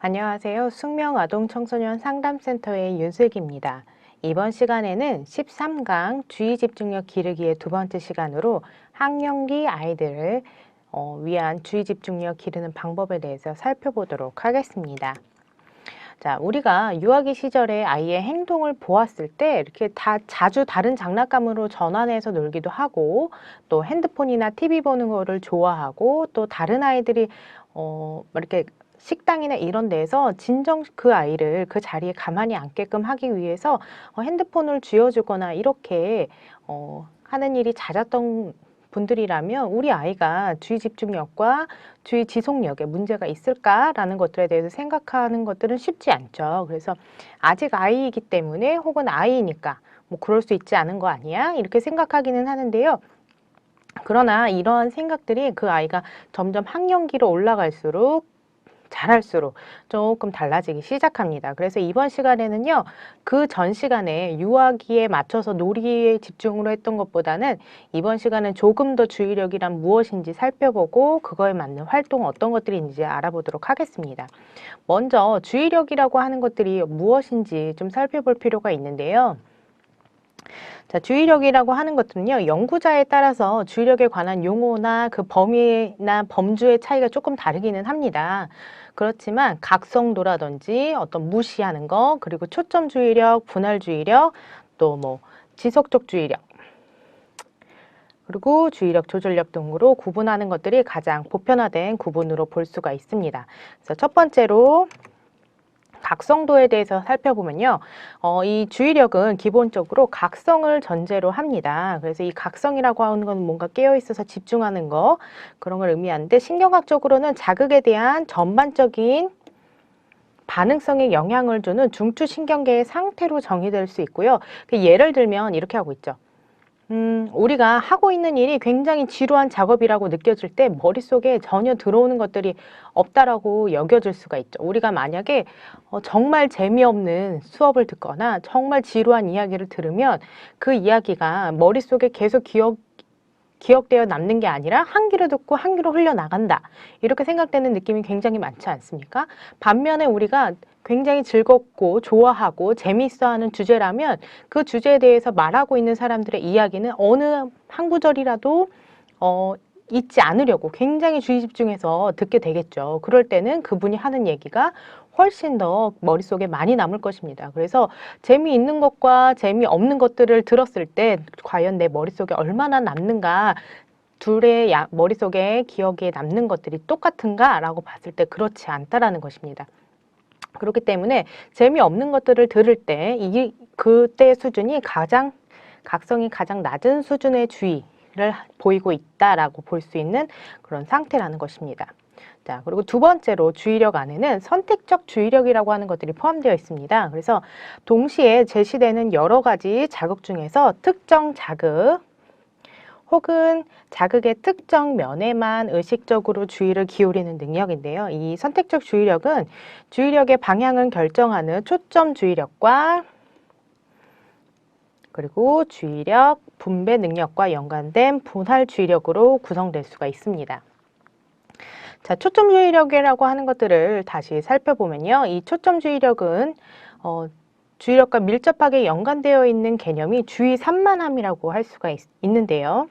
안녕하세요. 숙명아동청소년 상담센터의 윤슬기입니다. 이번 시간에는 13강 주의집중력 기르기의 두 번째 시간으로 학령기 아이들을 위한 주의집중력 기르는 방법에 대해서 살펴보도록 하겠습니다. 자, 우리가 유아기 시절에 아이의 행동을 보았을 때 이렇게 자주 다른 장난감으로 전환해서 놀기도 하고 또 핸드폰이나 TV 보는 거를 좋아하고 또 다른 아이들이 이렇게 식당이나 이런 데에서 진정 그 아이를 그 자리에 가만히 앉게끔 하기 위해서 핸드폰을 쥐어주거나 이렇게 하는 일이 잦았던 분들이라면 우리 아이가 주의 집중력과 주의 지속력에 문제가 있을까라는 것들에 대해서 생각하는 것들은 쉽지 않죠. 그래서 아직 아이이기 때문에 혹은 아이니까 뭐 그럴 수 있지 않은 거 아니야? 이렇게 생각하기는 하는데요. 그러나 이러한 생각들이 그 아이가 점점 학령기로 올라갈수록 잘할수록 조금 달라지기 시작합니다. 그래서 이번 시간에는요, 그 전 시간에 유아기에 맞춰서 놀이에 집중으로 했던 것보다는 이번 시간은 조금 더 주의력이란 무엇인지 살펴보고 그거에 맞는 활동 어떤 것들이 있는지 알아보도록 하겠습니다. 먼저 주의력이라고 하는 것들이 무엇인지 좀 살펴볼 필요가 있는데요. 자, 주의력이라고 하는 것들은요, 연구자에 따라서 주의력에 관한 용어나 그 범위나 범주의 차이가 조금 다르기는 합니다. 그렇지만 각성도라든지 어떤 무시하는 거, 그리고 초점 주의력, 분할 주의력, 또 뭐 지속적 주의력, 그리고 주의력 조절력 등으로 구분하는 것들이 가장 보편화된 구분으로 볼 수가 있습니다. 그래서 첫 번째로 각성도에 대해서 살펴보면요. 이 주의력은 기본적으로 각성을 전제로 합니다. 그래서 이 각성이라고 하는 건 뭔가 깨어있어서 집중하는 거, 그런 걸 의미하는데 신경학적으로는 자극에 대한 전반적인 반응성에 영향을 주는 중추신경계의 상태로 정의될 수 있고요. 예를 들면 이렇게 하고 있죠. 우리가 하고 있는 일이 굉장히 지루한 작업이라고 느껴질 때 머릿속에 전혀 들어오는 것들이 없다라고 여겨질 수가 있죠. 우리가 만약에 정말 재미없는 수업을 듣거나 정말 지루한 이야기를 들으면 그 이야기가 머릿속에 계속 기억되어 남는 게 아니라 한 귀로 듣고 한 귀로 흘려나간다. 이렇게 생각되는 느낌이 굉장히 많지 않습니까? 반면에 우리가 굉장히 즐겁고 좋아하고 재미있어하는 주제라면 그 주제에 대해서 말하고 있는 사람들의 이야기는 어느 한 구절이라도 잊지 않으려고 굉장히 주의 집중해서 듣게 되겠죠. 그럴 때는 그분이 하는 얘기가 훨씬 더 머릿속에 많이 남을 것입니다. 그래서 재미있는 것과 재미없는 것들을 들었을 때 과연 내 머릿속에 얼마나 남는가, 둘의 머릿속에 기억에 남는 것들이 똑같은가 라고 봤을 때 그렇지 않다라는 것입니다. 그렇기 때문에 재미없는 것들을 들을 때 그때 수준이 각성이 가장 낮은 수준의 주의를 보이고 있다라고 볼 수 있는 그런 상태라는 것입니다. 자, 그리고 두 번째로 주의력 안에는 선택적 주의력이라고 하는 것들이 포함되어 있습니다. 그래서 동시에 제시되는 여러 가지 자극 중에서 특정 자극 혹은 자극의 특정 면에만 의식적으로 주의를 기울이는 능력인데요. 이 선택적 주의력은 주의력의 방향을 결정하는 초점 주의력과 그리고 주의력 분배 능력과 연관된 분할 주의력으로 구성될 수가 있습니다. 자, 초점 주의력이라고 하는 것들을 다시 살펴보면요. 이 초점 주의력은 주의력과 밀접하게 연관되어 있는 개념이 주의 산만함이라고 할 수가 있는데요.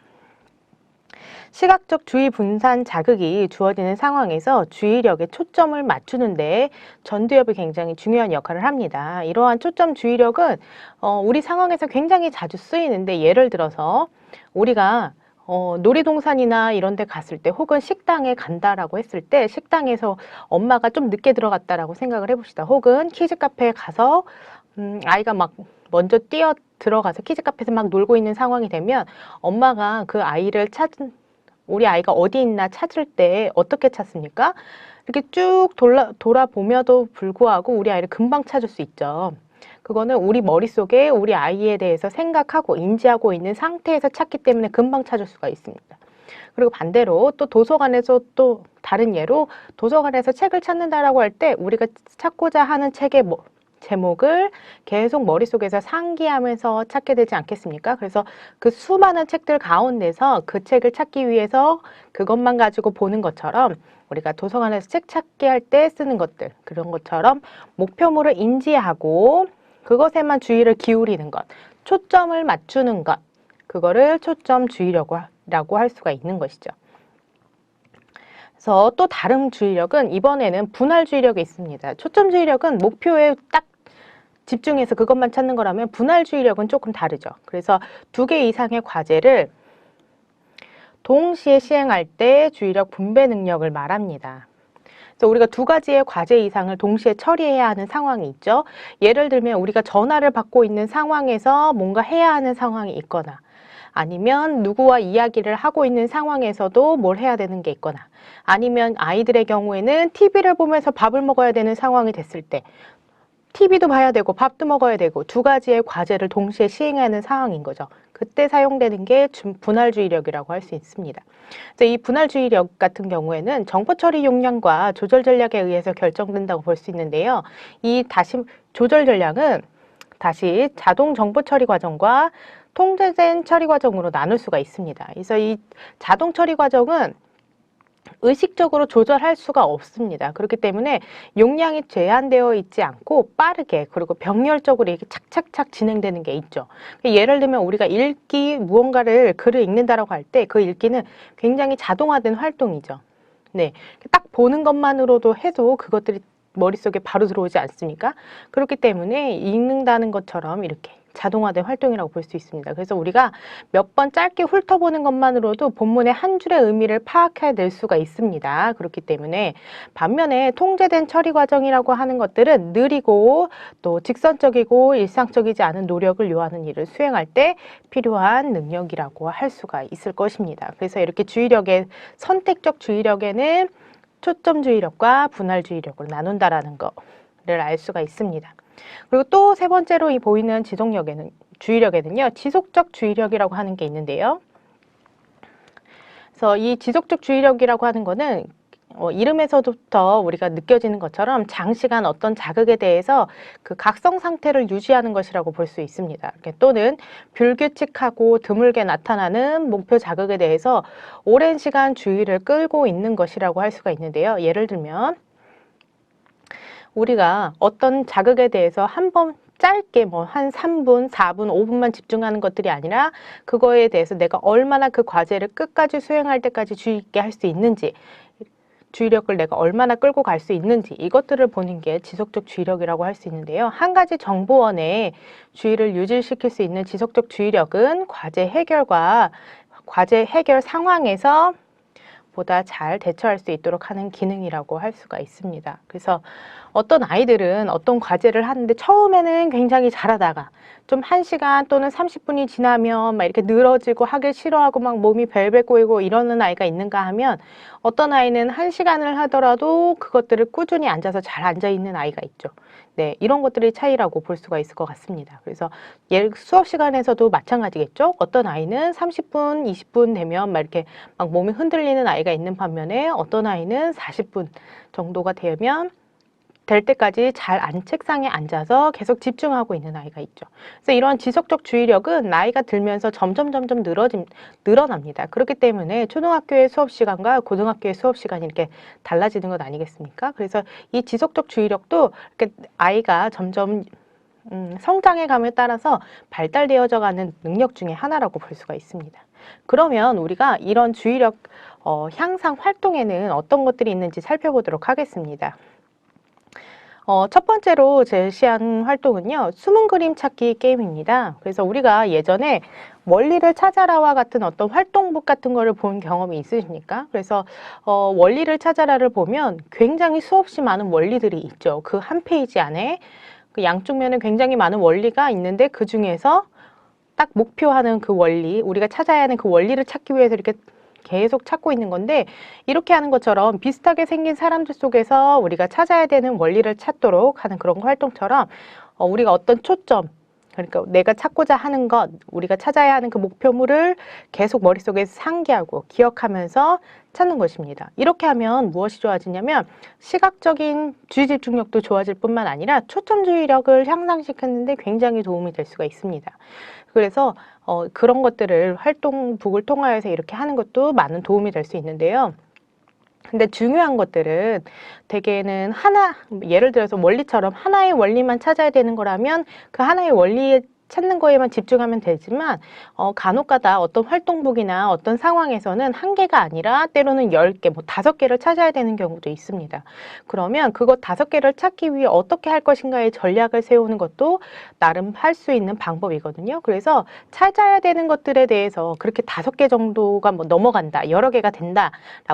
시각적 주의 분산 자극이 주어지는 상황에서 주의력에 초점을 맞추는 데 전두엽이 굉장히 중요한 역할을 합니다. 이러한 초점 주의력은 우리 상황에서 굉장히 자주 쓰이는데 예를 들어서 우리가 놀이동산이나 이런 데 갔을 때 혹은 식당에 간다라고 했을 때 식당에서 엄마가 좀 늦게 들어갔다라고 생각을 해봅시다. 혹은 키즈카페에 가서 아이가 막 먼저 뛰어 들어가서 키즈카페에서 막 놀고 있는 상황이 되면 엄마가 그 아이를 우리 아이가 어디 있나 찾을 때 어떻게 찾습니까? 이렇게 쭉 돌아보며도 불구하고 우리 아이를 금방 찾을 수 있죠. 그거는 우리 머릿속에 우리 아이에 대해서 생각하고 인지하고 있는 상태에서 찾기 때문에 금방 찾을 수가 있습니다. 그리고 반대로 또 도서관에서 또 다른 예로 도서관에서 책을 찾는다라고 할 때 우리가 찾고자 하는 책의 제목을 계속 머릿속에서 상기하면서 찾게 되지 않겠습니까? 그래서 그 수많은 책들 가운데서 그 책을 찾기 위해서 그것만 가지고 보는 것처럼 우리가 도서관에서 책 찾기 할 때 쓰는 것들, 그런 것처럼 목표물을 인지하고 그것에만 주의를 기울이는 것, 초점을 맞추는 것, 그거를 초점 주의력이라고 할 수가 있는 것이죠. 그래서 또 다른 주의력은 이번에는 분할 주의력이 있습니다. 초점 주의력은 목표에 딱 집중해서 그것만 찾는 거라면 분할 주의력은 조금 다르죠. 그래서 2개 이상의 과제를 동시에 시행할 때 주의력 분배 능력을 말합니다. 그래서 우리가 2가지의 과제 이상을 동시에 처리해야 하는 상황이 있죠. 예를 들면 우리가 전화를 받고 있는 상황에서 뭔가 해야 하는 상황이 있거나 아니면 누구와 이야기를 하고 있는 상황에서도 뭘 해야 되는 게 있거나 아니면 아이들의 경우에는 TV를 보면서 밥을 먹어야 되는 상황이 됐을 때 TV도 봐야 되고 밥도 먹어야 되고 2가지의 과제를 동시에 시행하는 상황인 거죠. 그때 사용되는 게 분할주의력이라고 할 수 있습니다. 그래서 이 분할주의력 같은 경우에는 정보 처리 용량과 조절 전략에 의해서 결정된다고 볼 수 있는데요. 이 조절 전략은 다시 자동 정보 처리 과정과 통제된 처리 과정으로 나눌 수가 있습니다. 그래서 이 자동 처리 과정은 의식적으로 조절할 수가 없습니다. 그렇기 때문에 용량이 제한되어 있지 않고 빠르게 그리고 병렬적으로 이렇게 착착착 진행되는 게 있죠. 예를 들면 우리가 무언가를 글을 읽는다라고 할 때 그 읽기는 굉장히 자동화된 활동이죠. 네, 딱 보는 것만으로도 해도 그것들이 머릿속에 바로 들어오지 않습니까? 그렇기 때문에 읽는다는 것처럼 이렇게 자동화된 활동이라고 볼 수 있습니다. 그래서 우리가 몇 번 짧게 훑어보는 것만으로도 본문의 한 줄의 의미를 파악해낼 수가 있습니다. 그렇기 때문에 반면에 통제된 처리 과정이라고 하는 것들은 느리고 또 직선적이고 일상적이지 않은 노력을 요하는 일을 수행할 때 필요한 능력이라고 할 수가 있을 것입니다. 그래서 이렇게 선택적 주의력에는 초점 주의력과 분할 주의력을 나눈다라는 거를 알 수가 있습니다. 그리고 또 3번째로 보이는 주의력에는요, 지속적 주의력이라고 하는 게 있는데요. 그래서 이 지속적 주의력이라고 하는 거는 이름에서부터 우리가 느껴지는 것처럼 장시간 어떤 자극에 대해서 그 각성 상태를 유지하는 것이라고 볼 수 있습니다. 또는 불규칙하고 드물게 나타나는 목표 자극에 대해서 오랜 시간 주의를 끌고 있는 것이라고 할 수가 있는데요. 예를 들면 우리가 어떤 자극에 대해서 한번 짧게 한 3분, 4분, 5분만 집중하는 것들이 아니라 그거에 대해서 내가 얼마나 그 과제를 끝까지 수행할 때까지 주의 있게 할 수 있는지, 주의력을 내가 얼마나 끌고 갈 수 있는지 이것들을 보는 게 지속적 주의력이라고 할 수 있는데요. 한 가지 정보원에 주의를 유지시킬 수 있는 지속적 주의력은 과제 해결 상황에서 보다 잘 대처할 수 있도록 하는 기능이라고 할 수가 있습니다. 그래서 어떤 아이들은 어떤 과제를 하는데 처음에는 굉장히 잘하다가 좀 1시간 또는 30분이 지나면 막 이렇게 늘어지고 하기 싫어하고 막 몸이 벨벨 꼬이고 이러는 아이가 있는가 하면 어떤 아이는 1시간을 하더라도 그것들을 꾸준히 앉아서 잘 앉아 있는 아이가 있죠. 네, 이런 것들이 차이라고 볼 수가 있을 것 같습니다. 그래서 수업 시간에서도 마찬가지겠죠. 어떤 아이는 30분, 20분 되면 막 이렇게 막 몸이 흔들리는 아이가 있는 반면에 어떤 아이는 40분 정도가 되면 될 때까지 책상에 앉아서 계속 집중하고 있는 아이가 있죠. 그래서 이런 지속적 주의력은 나이가 들면서 점점 늘어납니다. 그렇기 때문에 초등학교의 수업 시간과 고등학교의 수업 시간이 이렇게 달라지는 것 아니겠습니까? 그래서 이 지속적 주의력도 이렇게 아이가 점점 성장해 감에 따라서 발달되어져 가는 능력 중에 하나라고 볼 수가 있습니다. 그러면 우리가 이런 주의력 향상 활동에는 어떤 것들이 있는지 살펴보도록 하겠습니다. 첫 번째로 제시한 활동은요, 숨은 그림 찾기 게임입니다. 그래서 우리가 예전에 원리를 찾아라와 같은 어떤 활동북 같은 거를 본 경험이 있으십니까? 그래서 원리를 찾아라를 보면 굉장히 수없이 많은 원리들이 있죠. 그 한 페이지 안에 그 양쪽 면에 굉장히 많은 원리가 있는데 그 중에서 딱 목표하는 그 원리, 우리가 찾아야 하는 그 원리를 찾기 위해서 이렇게 계속 찾고 있는 건데, 이렇게 하는 것처럼 비슷하게 생긴 사람들 속에서 우리가 찾아야 되는 원리를 찾도록 하는 그런 활동처럼 우리가 어떤 초점, 그러니까 내가 찾고자 하는 것, 우리가 찾아야 하는 그 목표물을 계속 머릿속에서 상기하고 기억하면서 찾는 것입니다. 이렇게 하면 무엇이 좋아지냐면 시각적인 주의 집중력도 좋아질 뿐만 아니라 초점주의력을 향상시키는데 굉장히 도움이 될 수가 있습니다. 그래서 그런 것들을 활동북을 통하여서 이렇게 하는 것도 많은 도움이 될 수 있는데요. 근데 중요한 것들은 대개는 예를 들어서 원리처럼 하나의 원리만 찾아야 되는 거라면 그 하나의 원리에 찾는 거에만 집중하면 되지만 간혹가다 어떤 활동북이나 어떤 상황에서는 한 개가 아니라 때로는 10개, 뭐 5개를 찾아야 되는 경우도 있습니다. 그러면 그것 5개를 찾기 위해 어떻게 할 것인가의 전략을 세우는 것도 나름 할 수 있는 방법이거든요. 그래서 찾아야 되는 것들에 대해서 그렇게 5개 정도가 뭐 넘어간다, 여러 개가 된다라고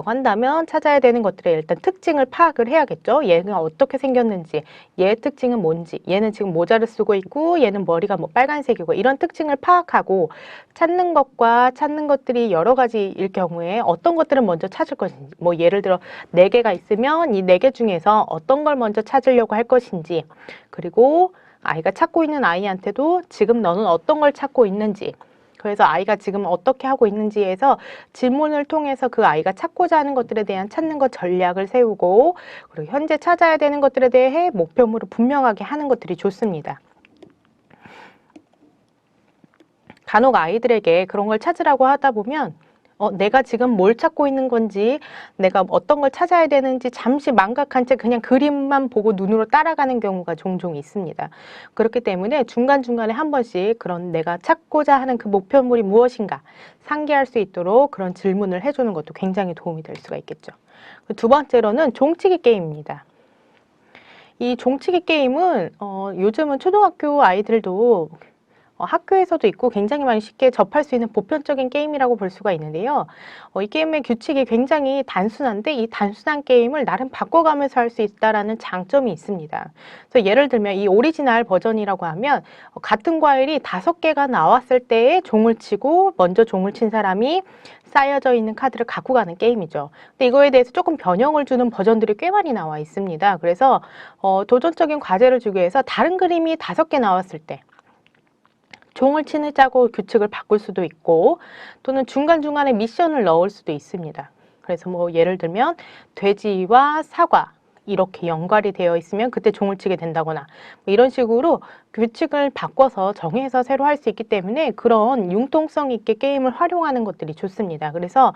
한다면 찾아야 되는 것들의 일단 특징을 파악을 해야겠죠. 얘가 어떻게 생겼는지, 얘의 특징은 뭔지, 얘는 지금 모자를 쓰고 있고 얘는 머리가 뭐 빨간색이고 이런 특징을 파악하고 찾는 것과 찾는 것들이 여러 가지일 경우에 어떤 것들은 먼저 찾을 것인지, 뭐 예를 들어 4개가 있으면 이 4개 중에서 어떤 걸 먼저 찾으려고 할 것인지, 그리고 아이가 찾고 있는 아이한테도 지금 너는 어떤 걸 찾고 있는지, 그래서 아이가 지금 어떻게 하고 있는지에서 질문을 통해서 그 아이가 찾고자 하는 것들에 대한 찾는 것 전략을 세우고, 그리고 현재 찾아야 되는 것들에 대해 목표물을 분명하게 하는 것들이 좋습니다. 간혹 아이들에게 그런 걸 찾으라고 하다 보면 내가 지금 뭘 찾고 있는 건지, 내가 어떤 걸 찾아야 되는지 잠시 망각한 채 그냥 그림만 보고 눈으로 따라가는 경우가 종종 있습니다. 그렇기 때문에 중간중간에 한 번씩 그런 내가 찾고자 하는 그 목표물이 무엇인가 상기할 수 있도록 그런 질문을 해주는 것도 굉장히 도움이 될 수가 있겠죠. 두 번째로는 종치기 게임입니다. 이 종치기 게임은 요즘은 초등학교 아이들도 학교에서도 있고 굉장히 많이 쉽게 접할 수 있는 보편적인 게임이라고 볼 수가 있는데요. 이 게임의 규칙이 굉장히 단순한데 이 단순한 게임을 나름 바꿔가면서 할 수 있다는 장점이 있습니다. 그래서 예를 들면 이 오리지널 버전이라고 하면 같은 과일이 5개가 나왔을 때에 종을 치고 먼저 종을 친 사람이 쌓여져 있는 카드를 갖고 가는 게임이죠. 근데 이거에 대해서 조금 변형을 주는 버전들이 꽤 많이 나와 있습니다. 그래서 도전적인 과제를 주기 위해서 다른 그림이 5개 나왔을 때 종을 치자고 규칙을 바꿀 수도 있고, 또는 중간중간에 미션을 넣을 수도 있습니다. 그래서 뭐 예를 들면 돼지와 사과 이렇게 연관이 되어 있으면 그때 종을 치게 된다거나 뭐 이런 식으로 규칙을 바꿔서 정해서 새로 할 수 있기 때문에 그런 융통성 있게 게임을 활용하는 것들이 좋습니다. 그래서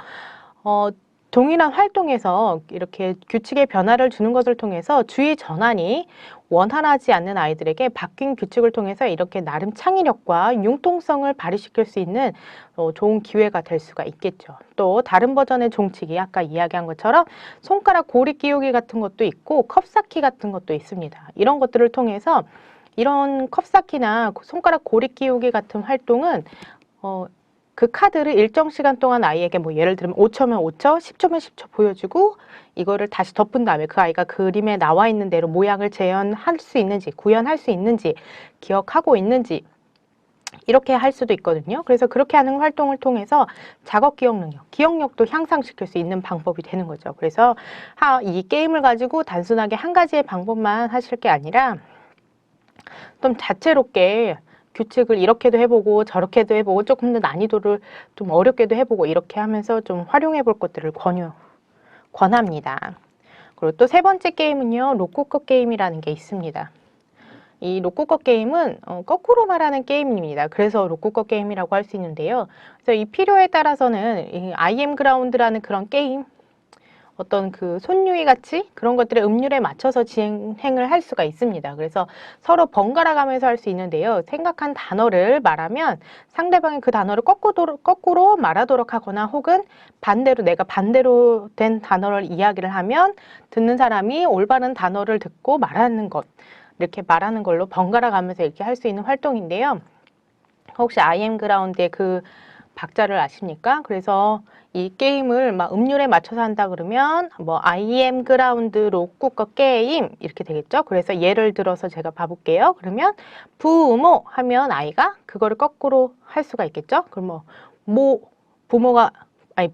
동일한 활동에서 이렇게 규칙의 변화를 주는 것을 통해서 주의 전환이 원활하지 않는 아이들에게 바뀐 규칙을 통해서 이렇게 나름 창의력과 융통성을 발휘시킬 수 있는 좋은 기회가 될 수가 있겠죠. 또 다른 버전의 종치기, 아까 이야기한 것처럼 손가락 고리 끼우기 같은 것도 있고 컵쌓기 같은 것도 있습니다. 이런 것들을 통해서 이런 컵쌓기나 손가락 고리 끼우기 같은 활동은 그 카드를 일정 시간 동안 아이에게 뭐 예를 들면 5초면 5초, 10초면 10초 보여주고 이거를 다시 덮은 다음에 그 아이가 그림에 나와 있는 대로 모양을 재현할 수 있는지, 구현할 수 있는지, 기억하고 있는지 이렇게 할 수도 있거든요. 그래서 그렇게 하는 활동을 통해서 작업 기억능력, 기억력도 향상시킬 수 있는 방법이 되는 거죠. 그래서 이 게임을 가지고 단순하게 한 가지의 방법만 하실 게 아니라 좀 다채롭게 규칙을 이렇게도 해보고 저렇게도 해보고 조금 더 난이도를 좀 어렵게도 해보고 이렇게 하면서 좀 활용해 볼 것들을 권합니다. 그리고 또 3번째 게임은요, 로쿠꺼 게임이라는 게 있습니다. 이 로쿠꺼 게임은 거꾸로 말하는 게임입니다. 그래서 로쿠꺼 게임이라고 할 수 있는데요. 그래서 이 필요에 따라서는 이 IM 그라운드라는 그런 게임, 어떤 그 손유희 같이 그런 것들의 음률에 맞춰서 진행을 할 수가 있습니다. 그래서 서로 번갈아 가면서 할 수 있는데요. 생각한 단어를 말하면 상대방이 그 단어를 거꾸로 말하도록 하거나 혹은 반대로 내가 반대로 된 단어를 이야기를 하면 듣는 사람이 올바른 단어를 듣고 말하는 것, 이렇게 말하는 걸로 번갈아 가면서 이렇게 할 수 있는 활동인데요. 혹시 IM 그라운드의 그 박자를 아십니까? 그래서 이 게임을 막 음률에 맞춰서 한다 그러면 뭐 IM 그라운드 로쿠꺼 게임 이렇게 되겠죠? 그래서 예를 들어서 제가 봐볼게요. 그러면 부모 하면 아이가 그거를 거꾸로 할 수가 있겠죠? 그럼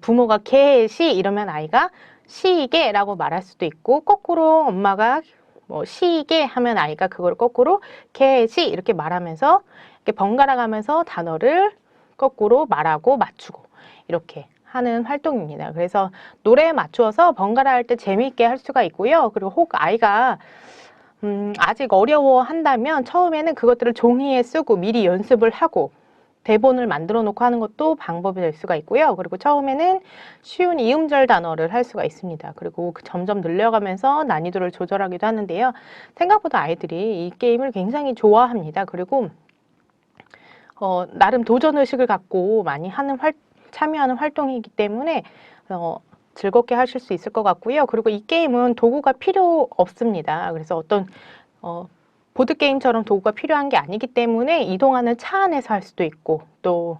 부모가 개시 이러면 아이가 시계라고 말할 수도 있고, 거꾸로 엄마가 뭐 시계 하면 아이가 그걸 거꾸로 개시 이렇게 말하면서 이렇게 번갈아 가면서 단어를 거꾸로 말하고 맞추고 이렇게 하는 활동입니다. 그래서 노래에 맞추어서 번갈아 할 때 재미있게 할 수가 있고요. 그리고 혹 아이가 아직 어려워한다면 처음에는 그것들을 종이에 쓰고 미리 연습을 하고 대본을 만들어 놓고 하는 것도 방법이 될 수가 있고요. 그리고 처음에는 쉬운 이음절 단어를 할 수가 있습니다. 그리고 점점 늘려가면서 난이도를 조절하기도 하는데요. 생각보다 아이들이 이 게임을 굉장히 좋아합니다. 그리고 나름 도전의식을 갖고 많이 참여하는 활동이기 때문에 즐겁게 하실 수 있을 것 같고요. 그리고 이 게임은 도구가 필요 없습니다. 그래서 어떤 보드게임처럼 도구가 필요한 게 아니기 때문에 이동하는 차 안에서 할 수도 있고 또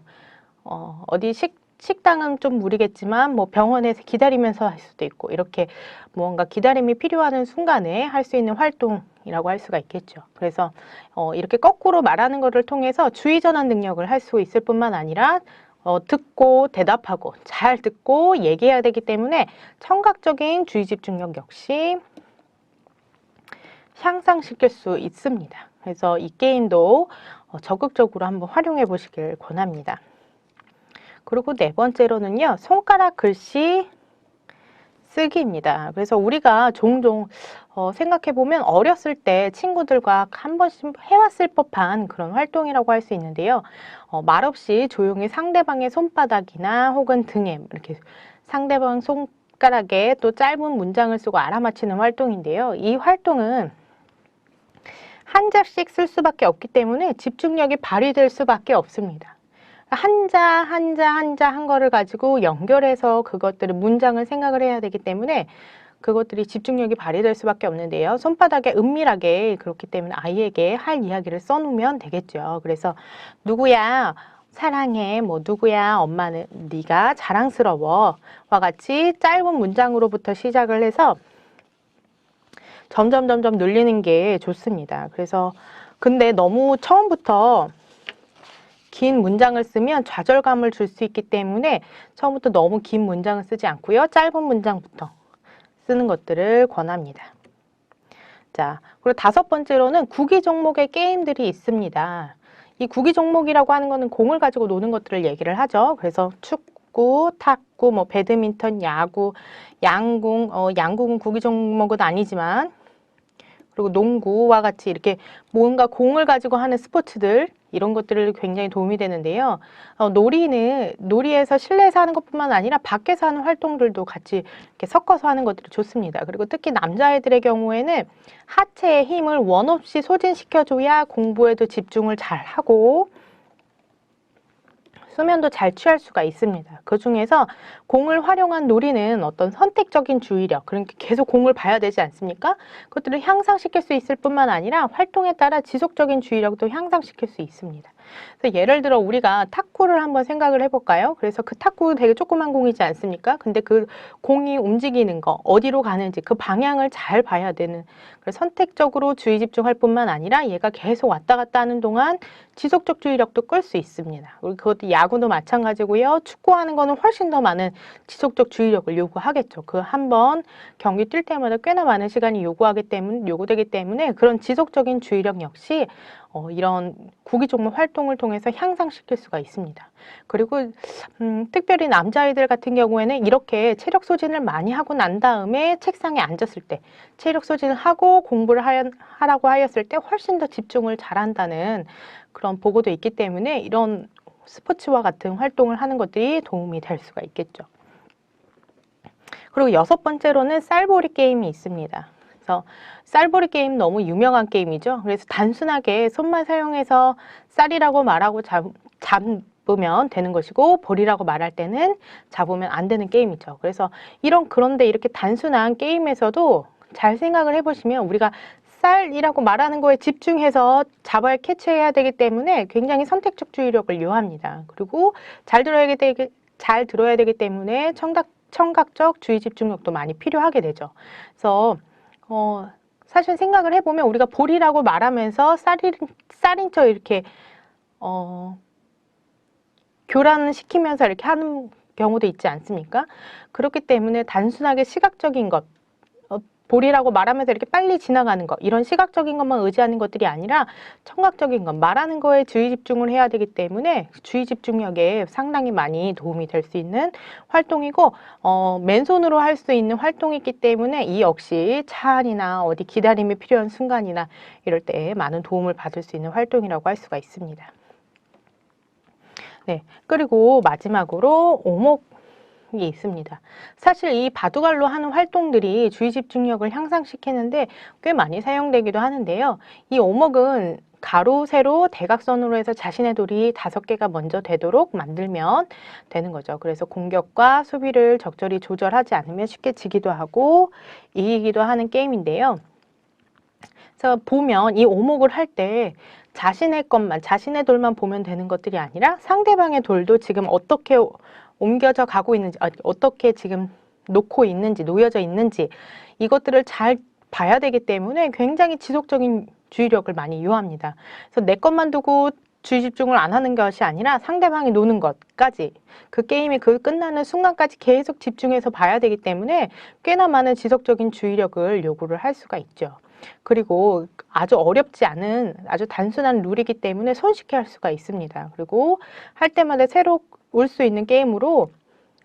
어디 식당은 좀 무리겠지만 뭐 병원에서 기다리면서 할 수도 있고 이렇게 무언가 기다림이 필요한 순간에 할 수 있는 활동이라고 할 수가 있겠죠. 그래서 이렇게 거꾸로 말하는 것을 통해서 주의 전환 능력을 할 수 있을 뿐만 아니라 듣고 대답하고 잘 듣고 얘기해야 되기 때문에 청각적인 주의 집중력 역시 향상시킬 수 있습니다. 그래서 이 게임도 적극적으로 한번 활용해 보시길 권합니다. 그리고 네 번째로는요, 손가락 글씨 쓰기입니다. 그래서 우리가 종종 생각해 보면 어렸을 때 친구들과 한 번씩 해왔을 법한 그런 활동이라고 할 수 있는데요. 말없이 조용히 상대방의 손바닥이나 혹은 등에 이렇게 상대방 손가락에 또 짧은 문장을 쓰고 알아맞히는 활동인데요. 이 활동은 한자씩 쓸 수밖에 없기 때문에 집중력이 발휘될 수밖에 없습니다. 한자 한 거를 가지고 연결해서 그것들을 문장을 생각을 해야 되기 때문에 그것들이 집중력이 발휘될 수밖에 없는데요. 손바닥에 은밀하게 그렇기 때문에 아이에게 할 이야기를 써놓으면 되겠죠. 그래서 누구야 사랑해 뭐 누구야 엄마는 네가 자랑스러워 와 같이 짧은 문장으로부터 시작을 해서 점점 늘리는 게 좋습니다. 그래서 근데 너무 처음부터 긴 문장을 쓰면 좌절감을 줄 수 있기 때문에 처음부터 너무 긴 문장을 쓰지 않고요. 짧은 문장부터 쓰는 것들을 권합니다. 자, 그리고 다섯 번째로는 구기 종목의 게임들이 있습니다. 이 구기 종목이라고 하는 거는 공을 가지고 노는 것들을 얘기를 하죠. 그래서 축구, 탁구, 뭐 배드민턴, 야구, 양궁, 양궁은 구기 종목은 아니지만 그리고 농구와 같이 이렇게 뭔가 공을 가지고 하는 스포츠들 이런 것들을 굉장히 도움이 되는데요. 놀이에서 실내에서 하는 것뿐만 아니라 밖에서 하는 활동들도 같이 이렇게 섞어서 하는 것들이 좋습니다. 그리고 특히 남자애들의 경우에는 하체의 힘을 원 없이 소진시켜줘야 공부에도 집중을 잘 하고 수면도 잘 취할 수가 있습니다. 그 중에서 공을 활용한 놀이는 어떤 선택적인 주의력, 그러니까 계속 공을 봐야 되지 않습니까? 그것들을 향상시킬 수 있을 뿐만 아니라 활동에 따라 지속적인 주의력도 향상시킬 수 있습니다. 그래서 예를 들어 우리가 탁구를 한번 생각을 해볼까요? 그래서 그 탁구 되게 조그만 공이지 않습니까? 근데 그 공이 움직이는 거, 어디로 가는지 그 방향을 잘 봐야 되는, 그래서 선택적으로 주의 집중할 뿐만 아니라 얘가 계속 왔다 갔다 하는 동안 지속적 주의력도 끌 수 있습니다. 그것도 야구도 마찬가지고요. 축구하는 거는 훨씬 더 많은 지속적 주의력을 요구하겠죠. 그 한 번 경기 뛸 때마다 꽤나 많은 시간이 요구되기 때문에 그런 지속적인 주의력 역시 이런 구기 종목 활동을 통해서 향상시킬 수가 있습니다. 그리고 특별히 남자아이들 같은 경우에는 이렇게 체력 소진을 많이 하고 난 다음에 책상에 앉았을 때 체력 소진을 하고 공부를 하라고 하였을 때 훨씬 더 집중을 잘한다는 그런 보고도 있기 때문에 이런 스포츠와 같은 활동을 하는 것들이 도움이 될 수가 있겠죠. 그리고 여섯 번째로는 쌀보리 게임이 있습니다. 그래서 쌀보리 게임 너무 유명한 게임이죠. 그래서 단순하게 손만 사용해서 쌀이라고 말하고 잡으면 되는 것이고 보리라고 말할 때는 잡으면 안 되는 게임이죠. 그래서 그런데 이렇게 단순한 게임에서도 잘 생각을 해보시면 우리가 쌀이라고 말하는 거에 집중해서 캐치해야 되기 때문에 굉장히 선택적 주의력을 요합니다. 그리고 잘 들어야 되기 때문에 청각적 주의 집중력도 많이 필요하게 되죠. 그래서 사실 생각을 해보면 우리가 보리라고 말하면서 쌀인 척 이렇게 교란시키면서 이렇게 하는 경우도 있지 않습니까? 그렇기 때문에 단순하게 시각적인 것 볼이라고 말하면서 이렇게 빨리 지나가는 거, 이런 시각적인 것만 의지하는 것들이 아니라 청각적인 것, 말하는 거에 주의 집중을 해야 되기 때문에 주의 집중력에 상당히 많이 도움이 될 수 있는 활동이고, 맨손으로 할 수 있는 활동이기 때문에 이 역시 차 안이나 어디 기다림이 필요한 순간이나 이럴 때 많은 도움을 받을 수 있는 활동이라고 할 수가 있습니다. 네, 그리고 마지막으로 오목이 있습니다. 사실 이 바둑알로 하는 활동들이 주의 집중력을 향상시키는데 꽤 많이 사용되기도 하는데요. 이 오목은 가로, 세로, 대각선으로 해서 자신의 돌이 5개가 먼저 되도록 만들면 되는 거죠. 그래서 공격과 수비를 적절히 조절하지 않으면 쉽게 지기도 하고 이기기도 하는 게임인데요. 그래서 보면 이 오목을 할 때 자신의 것만, 자신의 돌만 보면 되는 것들이 아니라 상대방의 돌도 지금 어떻게 옮겨져 가고 있는지, 어떻게 지금 놓고 있는지, 놓여져 있는지 이것들을 잘 봐야 되기 때문에 굉장히 지속적인 주의력을 많이 요합니다. 그래서 내 것만 두고 주의 집중을 안 하는 것이 아니라 상대방이 노는 것까지, 그 게임이 끝나는 순간까지 계속 집중해서 봐야 되기 때문에 꽤나 많은 지속적인 주의력을 요구를 할 수가 있죠. 그리고 아주 어렵지 않은 아주 단순한 룰이기 때문에 손쉽게 할 수가 있습니다. 그리고 할 때마다 새로 올 수 있는 게임으로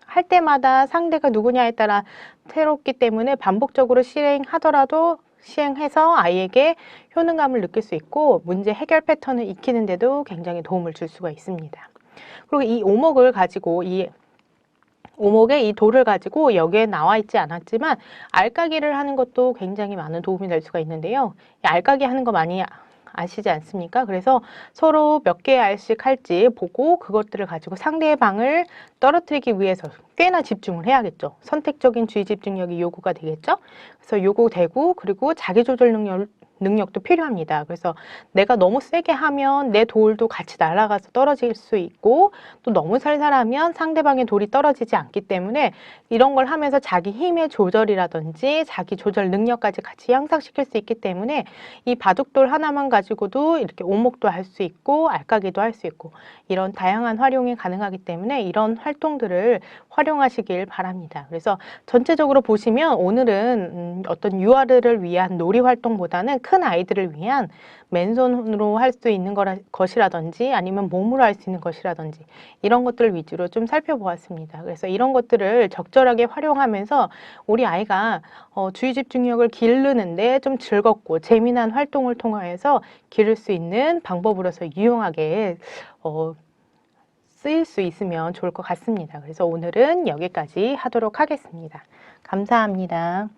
할 때마다 상대가 누구냐에 따라 새롭기 때문에 반복적으로 시행하더라도 시행해서 아이에게 효능감을 느낄 수 있고 문제 해결 패턴을 익히는 데도 굉장히 도움을 줄 수가 있습니다. 그리고 이 오목을 가지고 오목의 이 돌을 가지고 여기에 나와 있지 않았지만 알까기를 하는 것도 굉장히 많은 도움이 될 수가 있는데요. 이 알까기 하는 거 많이 아시지 않습니까? 그래서 서로 몇 개의 알씩 할지 보고 그것들을 가지고 상대방을 떨어뜨리기 위해서 꽤나 집중을 해야겠죠. 선택적인 주의 집중력이 요구가 되겠죠. 그래서 요구되고 그리고 자기조절 능력도 필요합니다. 그래서 내가 너무 세게 하면 내 돌도 같이 날아가서 떨어질 수 있고 또 너무 살살하면 상대방의 돌이 떨어지지 않기 때문에 이런 걸 하면서 자기 힘의 조절이라든지 자기 조절 능력까지 같이 향상시킬 수 있기 때문에 이 바둑돌 하나만 가지고도 이렇게 오목도 할 수 있고 알까기도 할 수 있고 이런 다양한 활용이 가능하기 때문에 이런 활동들을 활용하시길 바랍니다. 그래서 전체적으로 보시면 오늘은 어떤 유아들을 위한 놀이 활동보다는 큰 아이들을 위한 맨손으로 할 수 있는 것이라든지 아니면 몸으로 할 수 있는 것이라든지 이런 것들을 위주로 좀 살펴보았습니다. 그래서 이런 것들을 적절하게 활용하면서 우리 아이가 주의 집중력을 기르는데 좀 즐겁고 재미난 활동을 통해서 기를 수 있는 방법으로서 유용하게 쓰일 수 있으면 좋을 것 같습니다. 그래서 오늘은 여기까지 하도록 하겠습니다. 감사합니다.